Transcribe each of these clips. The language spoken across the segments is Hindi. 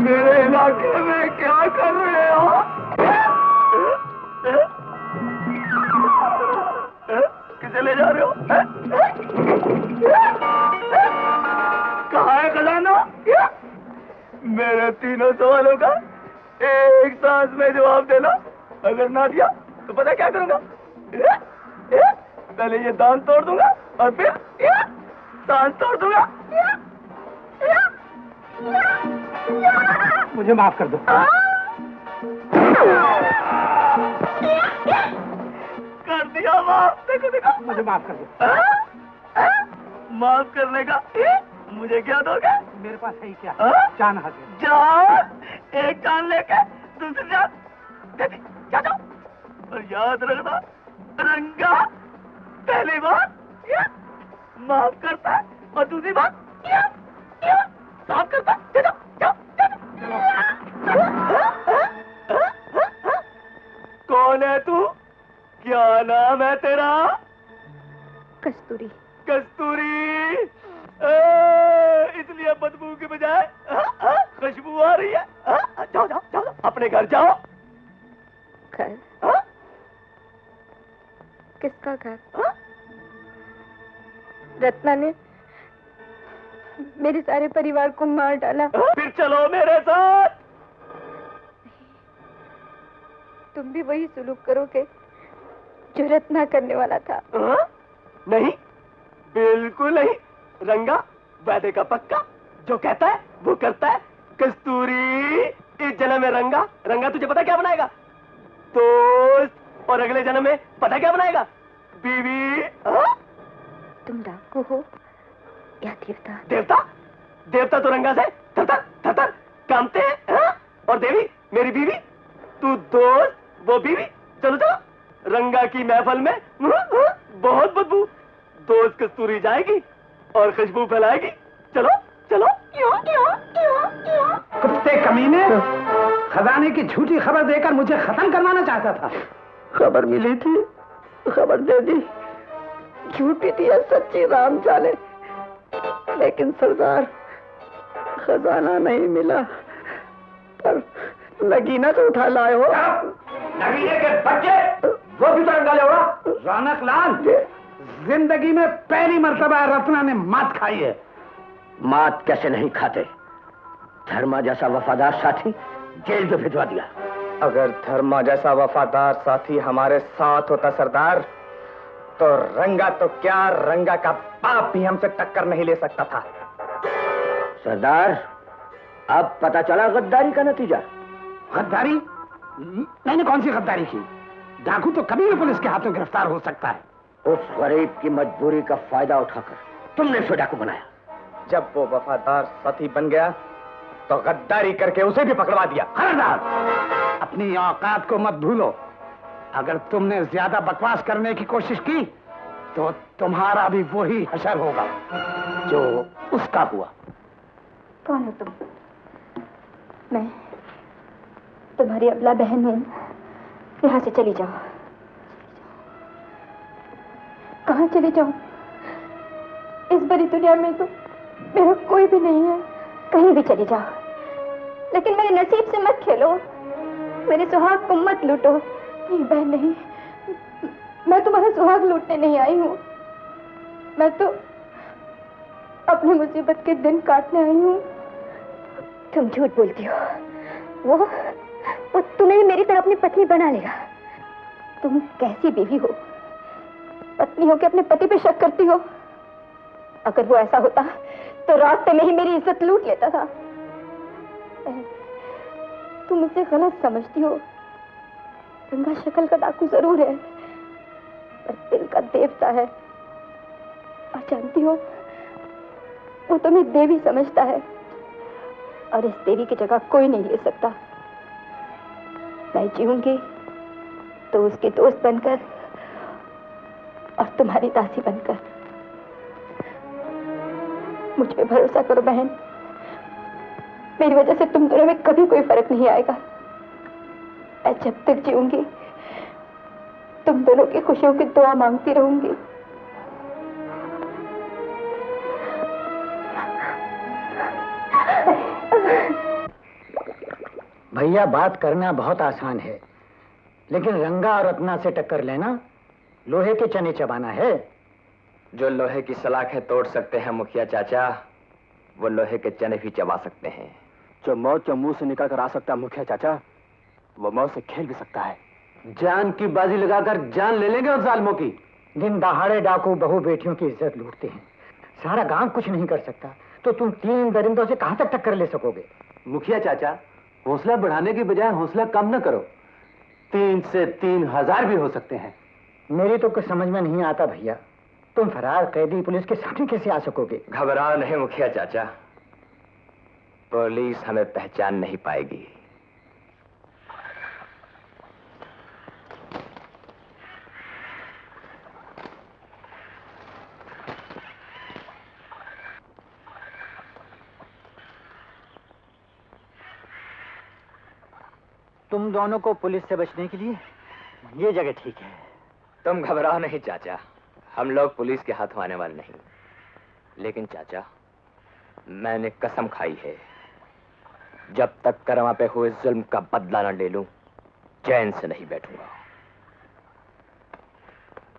मेरे इलाके में क्या कर रहे हो? किसे ले जा रहे हो? कहाँ है खजाना? मेरे तीनों सवालों का एक सांस में जवाब देना। अगर ना दिया तो पता क्या करूंगा? पहले ये दांत तोड़ दूंगा और फिर सांस तोड़ दूंगा। मुझे माफ कर दो। कर दिया माफ। देखो देखो, मुझे माफ कर दो। माफ करने का मुझे क्या दोगे? मेरे पास है ही क्या? जान हाजिर। जान? एक जान लेके दूसरी जान दे दी। जा जाओ। और याद रखना, रंगा पहली बात माफ करता है और दूसरी बात साफ करता है। दे दो, जाओ, कौन है तू? क्या नाम है तेरा? कस्तूरी। कस्तूरी। इसलिए बदबू के बजाय खुशबू आ रही है। जाओ जाओ जाओ, अपने घर जाओ। घर? किसका घर? रत्ना ने मेरे सारे परिवार को मार डाला। फिर चलो मेरे साथ। तुम भी वही सुलूक करोगे जो रत्ना करने वाला था। नहीं, बिल्कुल नहीं। रंगा वादे का पक्का, जो कहता है वो करता है। कस्तूरी, इस जन्म में रंगा तुझे पता क्या बनाएगा? दोस्त। और अगले जन्म में पता क्या बनाएगा? बीवी। तुम डाकू हो या देवता? देवता? देवता तो रंगा से थरथर थरथर कांपते हैं। और देवी मेरी बीवी। तू दोस्त, वो बीवी। चलो चलो, रंगा की महफल में बहुत बदबू। दोस्त कस्तूरी जाएगी और खुशबू फैलाएगी। चलो चलो। कुत्ते कमीने, खजाने की झूठी खबर देकर मुझे खत्म करवाना चाहता था। खबर मिली थी, खबर दे दी। झूठी थी या सच्ची राम जाने, लेकिन सरदार खजाना नहीं मिला। पर नगीना तो उठा लाए हो। नगीने के बच्चे, वो भी तो रंगा ले होगा। रौनक लाल, जिंदगी में पहली मर्तबा रत्ना ने मात खाई है। मात कैसे नहीं खाते? धर्मा जैसा वफादार साथी जेल में भिजवा दिया। अगर धर्मा जैसा वफादार साथी हमारे साथ होता सरदार, तो रंगा तो क्या, रंगा का बाप भी हमसे टक्कर नहीं ले सकता था। सरदार, अब पता चला गद्दारी का नतीजा। गद्दारी? मैंने कौन सी गद्दारी की? डाकू तो कभी भी पुलिस के हाथों गिरफ्तार हो सकता है। उस गरीब की मजबूरी का फायदा उठाकर तुमने उसे डाकू बनाया। जब वो वफादार साथी बन गया तो गद्दारी करके उसे भी पकड़वा दिया। खबरदार, अपनी औकात को मत भूलो। अगर तुमने ज्यादा बकवास करने की कोशिश की तो तुम्हारा भी वही हशर होगा जो उसका हुआ। कौन हो तुम? मैं तुम्हारी अबला बहन हूं। यहाँ से चली जाओ। कहाँ चली जाऊं? इस बड़ी दुनिया में तो मेरा कोई भी नहीं है। कहीं भी चली जाओ, लेकिन मेरे नसीब से मत खेलो। मेरे सुहाग को मत लूटो। नहीं बहन, नहीं, मैं तुम्हारा सुहाग लूटने नहीं आई हूँ। मैं तो अपनी मुसीबत के दिन काटने आई हूँ। तुम झूठ बोलती हो। वो तुम्हें भी मेरी तरह अपनी पत्नी बना लेगा। तुम कैसी बीवी हो? पत्नी हो कि अपने पति पे शक करती हो? अगर वो ऐसा होता तो रास्ते में ही मेरी इज्जत लूट लेता था। तुम मुझसे गलत समझती हो। रंगा शक्ल का डाकू जरूर है, पर दिल का देवता है। और जानती हो, वो तुम्हें देवी समझता है, और इस देवी की जगह कोई नहीं ले सकता। मैं जीऊंगी तो उसके दोस्त बनकर और तुम्हारी दासी बनकर। मुझ पे भरोसा करो बहन, मेरी वजह से तुम दोनों में कभी कोई फर्क नहीं आएगा। मैं जब तक जीऊंगी तुम दोनों की खुशियों की दुआ मांगती रहूंगी। भैया बात करना बहुत आसान है, लेकिन रंगा और रत्ना से टक्कर लेना लोहे के चने चबाना है। जो लोहे की सलाखें तोड़ सकते हैं मुखिया चाचा, वो लोहे के चने भी चबा सकते हैं। जो मौत जो मुंह से निकल कर आ सकता है मुखिया चाचा, वो मौत से खेल भी सकता है। जान की बाजी लगाकर जान ले लेंगे उन जालिमों की। दिन दहाड़े डाकू बहू बेटियों की इज्जत लूटते हैं, सारा गांव कुछ नहीं कर सकता, तो तुम 3 दरिंदों से कहां तक टक्कर ले सकोगे? मुखिया चाचा, हौसला बढ़ाने की बजाय हौसला कम न करो। 3 से 3000 भी हो सकते हैं। मेरी तो कुछ समझ में नहीं आता भैया, तुम फरार कैदी पुलिस के सामने कैसे आ सकोगे? घबराओ नहीं मुखिया चाचा, पुलिस हमें पहचान नहीं पाएगी। तुम दोनों को पुलिस से बचने के लिए ये जगह ठीक है। तुम घबराओ नहीं चाचा, हम लोग पुलिस के हाथों आने वाले नहीं। लेकिन चाचा, मैंने कसम खाई है, जब तक करमा पे हुए जुल्म का बदला न ले लूं, चैन से नहीं बैठूंगा।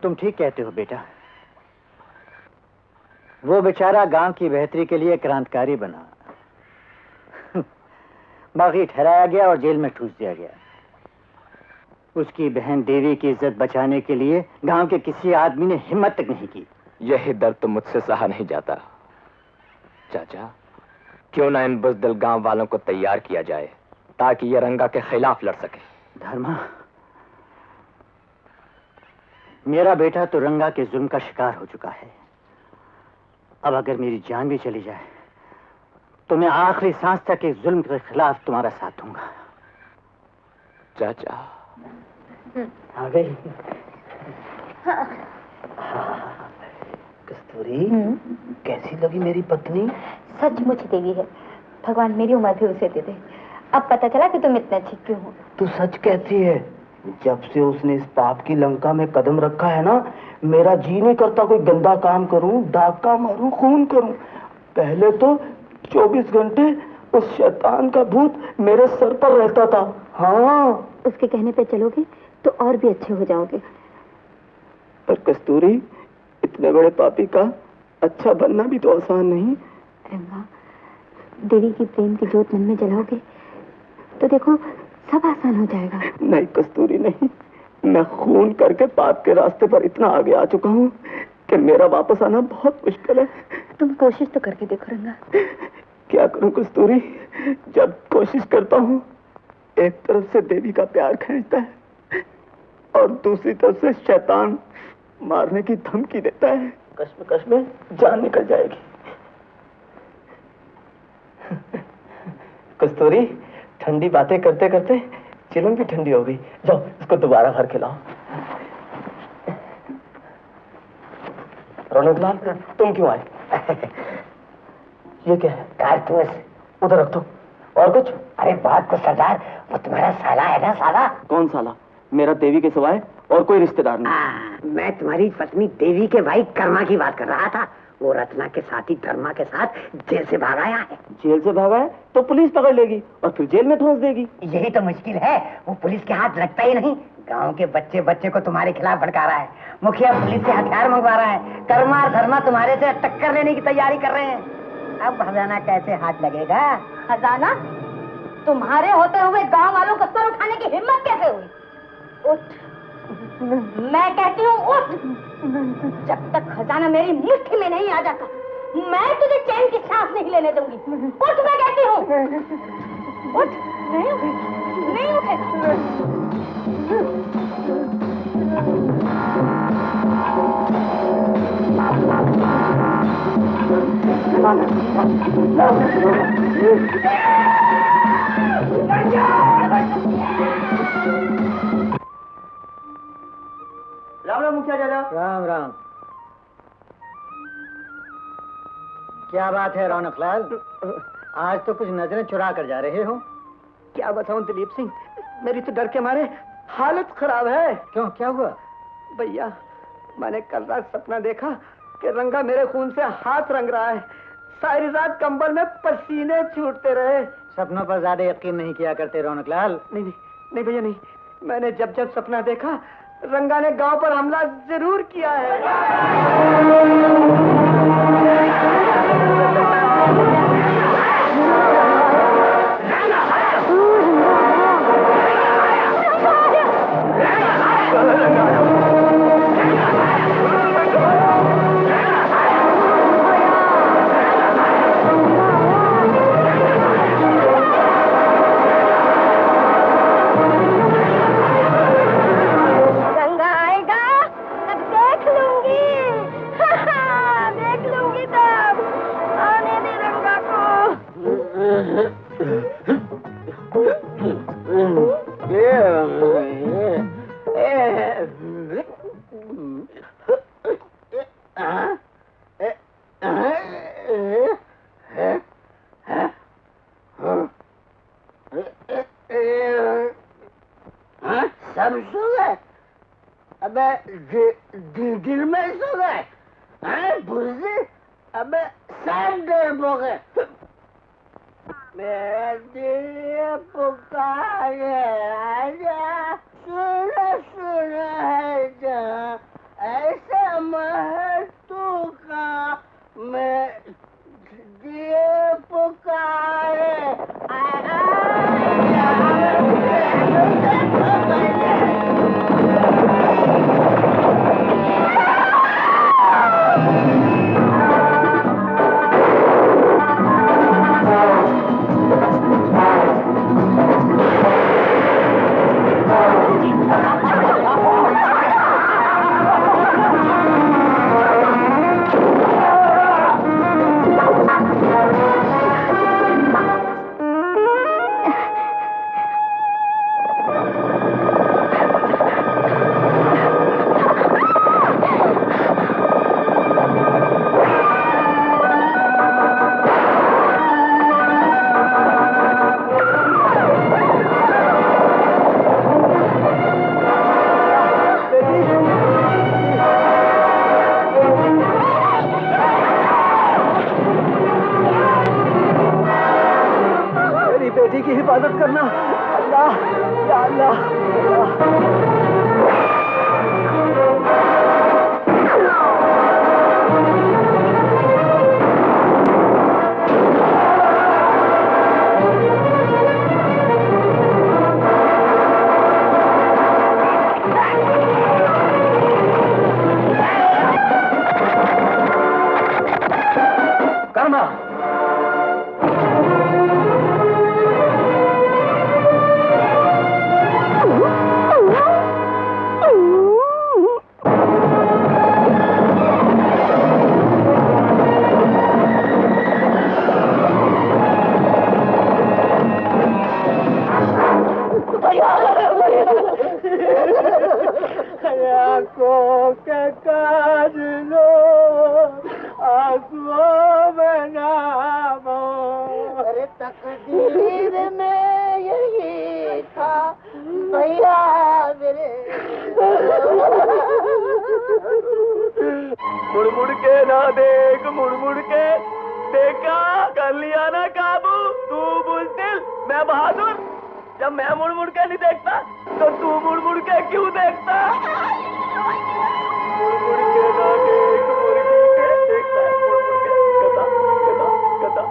तुम ठीक कहते हो बेटा, वो बेचारा गांव की बेहतरी के लिए क्रांतिकारी बना, बाकी ठहराया गया और जेल में ठूस दिया गया। उसकी बहन देवी की इज्जत बचाने के लिए गांव के किसी आदमी ने हिम्मत तक नहीं की। यही दर्द तो मुझसे सहा नहीं जाता। चाचा, क्यों ना इन बुज़दिल गांव वालों को तैयार किया जाए ताकि ये रंगा के खिलाफ लड़ सके। धर्मा, मेरा बेटा तो रंगा के जुल्म का शिकार हो चुका है। अब अगर मेरी जान भी चली जाए तो मैं आखिरी सांस तक इस जुल्म के खिलाफ तुम्हारा साथ दूंगा। चाचा, आ गई कस्तूरी, कैसी लगी मेरी पत्नी? सचमुच देवी है, भगवान मेरी उम्र भी उसे दे दे। अब पता चला कि तुम इतने अच्छी क्यों हो। तू सच कहती है? जब से उसने इस पाप की लंका में कदम रखा है ना, मेरा जी नहीं करता कोई गंदा काम करूं, डाका मारूं, खून करूं। पहले तो 24 घंटे उस शैतान का भूत मेरे सर पर रहता था। हाँ, उसके कहने पे चलोगे तो और भी अच्छे हो जाओगे। पर कस्तूरी, इतने बड़े पापी का अच्छा बनना भी तो आसान नहीं। रंगा, देवी की प्रेम की जोत मन में जलाओगे तो देखो सब आसान हो जाएगा। नहीं कस्तूरी, नहीं। मैं खून करके पाप के रास्ते पर इतना आगे आ चुका हूँ कि मेरा वापस आना बहुत मुश्किल है। तुम कोशिश तो करके देखो रंगा। क्या करूं कस्तूरी, जब कोशिश करता हूँ एक तरफ से देवी का प्यार खींचता है और दूसरी तरफ से शैतान मारने की धमकी देता है। कश्मकश में जान निकल जाएगी। कस्तूरी, ठंडी बातें करते करते चिलम भी ठंडी हो गई। जाओ इसको दोबारा भर खिलाओ। रौनकलाल, तुम क्यों आए? ये क्या है? कारतूस। उधर रख दो। और कुछ? अरे बहुत कुछ सरदार, वो तुम्हारा साला है ना? साला? कौन साला? मेरा देवी के सिवाय और कोई रिश्तेदार नहीं। मैं तुम्हारी पत्नी देवी के भाई कर्मा की बात कर रहा था। वो रत्ना के साथी धर्मा के साथ जेल से भाग आया है। जेल से भागा है तो पुलिस पकड़ लेगी और फिर जेल में ठोस देगी। यही तो मुश्किल है, वो पुलिस के हाथ लगता ही नहीं। गांव के बच्चे बच्चे को तुम्हारे खिलाफ भड़का रहा है। मुखिया पुलिस से हथियार मंगवा रहा है। कर्मा और धर्मा तुम्हारे से टक्कर लेने की तैयारी कर रहे हैं। अब खजाना कैसे हाथ लगेगा? खजाना? तुम्हारे होते हुए गांव वालों को सर उठाने की हिम्मत कैसे हुई? उठ, मैं कहती हूँ उठ। जब तक खजाना मेरी मुट्ठी में नहीं आ जाता, मैं तुझे चैन की सांस नहीं लेने दूंगी। उठ, मैं कहती हूँ उठ। नहीं उठेगा। राम राम मुखिया चाचा। राम राम। क्या बात है रौनकलाल, आज तो कुछ नजरें चुरा कर जा रहे हो? क्या बताऊं दिलीप सिंह, मेरी तो डर के मारे हालत खराब है। क्यों, क्या हुआ? भैया, मैंने कल रात सपना देखा कि रंगा मेरे खून से हाथ रंग रहा है। सारी रात कंबल में पसीने छूटते रहे। सपनों पर ज्यादा यकीन नहीं किया करते रौनकलाल। नहीं नहीं नहीं भैया नहीं, मैंने जब जब सपना देखा रंगा ने गांव पर हमला जरूर किया है। सब सो गए? अबे दिल में सो गए? बुझे? अबे सब देर हो गए। मेरा दिल पुकारे आजा, सुन है जहाँ ऐसा महत्व का मैं दिल पुकारे बेटी की हिफाजत करना। अल्लाह या अल्लाह, कर्मा आंखों के काज लो, आंखों में नामो। अरे तकदीर में यही था भैया मेरे। मुड़ मुड़ के ना देख, मुड़ मुड़ के देखा कर लिया ना काबू। तू बुज़दिल मैं बहादुर। जब मैं मुड़ मुड़ के नहीं देखता तो तू मुड़ मुड़ के क्यों देखता? मुड़ मुड़ के ना देख, मुड़ मुड़ के देखता है, मुड़ मुड़ के गधा गधा गधा।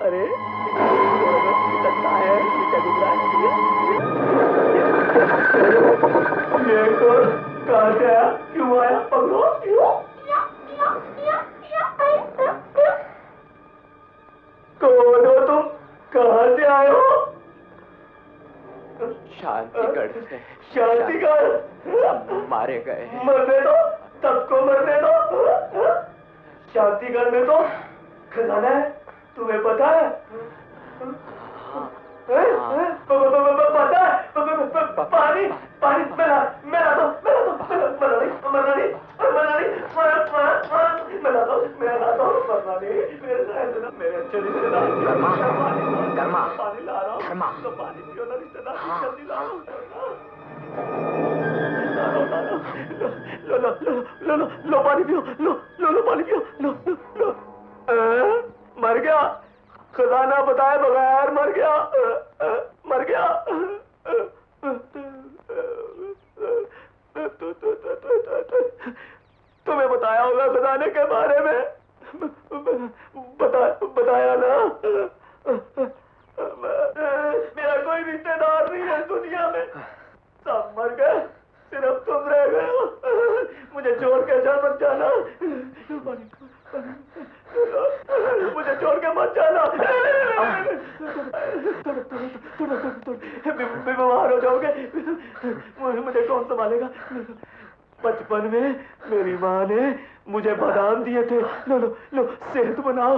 अरे लगता है ये क्या गुजरा है? ये कहाँ से आया? क्यों आया? पकड़ो क्यों? कौन हो तुम? कहाँ से आए हो? शांतिगढ़ से। शांतिगढ़? सब मारे गए। मरने दो, सबको मरने दो। शांतिगढ़ में तो खजाना है, तुम्हें पता है? पता है? पानी पानी मेरा मेरा तो मरना नहीं मेरे अच्छे रिश्तेदार पानी ला रहा हूँ तो पानी पियो ना रिश्तेदार, जल्दी ला लो पानी पियो, लो पानी पियो, लो। मर गया? खजाना बताए बगैर मर गया, मर गया। तुम्हें बताया होगा खजाने के बारे में, बताया ना। मेरा कोई रिश्तेदार नहीं है दुनिया में, सब मर गए, सिर्फ तुम रह गए हो। मुझे छोड़ के मत जाना, मुझे छोड़ के मत जाना। बीमार हो जाओगे, मुझे कौन संभालेगा। बचपन में मेरी माँ ने मुझे बादाम दिए थे, लो लो लो सेहत बनाओ।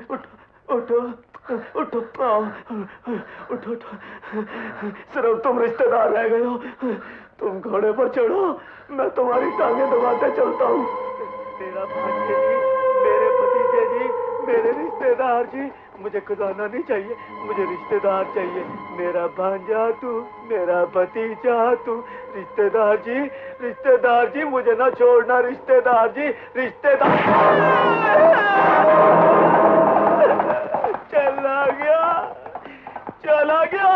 उठो उठो उठो उठो उठो, सिर्फ तुम रिश्तेदार रह गए हो। तुम घोड़े पर चढ़ो, मैं तुम्हारी टांगें दबाते चलता हूँ। मेरा भांजे जी, मेरे भतीजे जी, मेरे रिश्तेदार जी, मुझे खजाना नहीं चाहिए, मुझे रिश्तेदार चाहिए। मेरा भांजा तू, मेरा भतीजा तू, रिश्तेदार जी मुझे ना छोड़ना, रिश्तेदार जी, रिश्तेदार। चला गया, चला गया।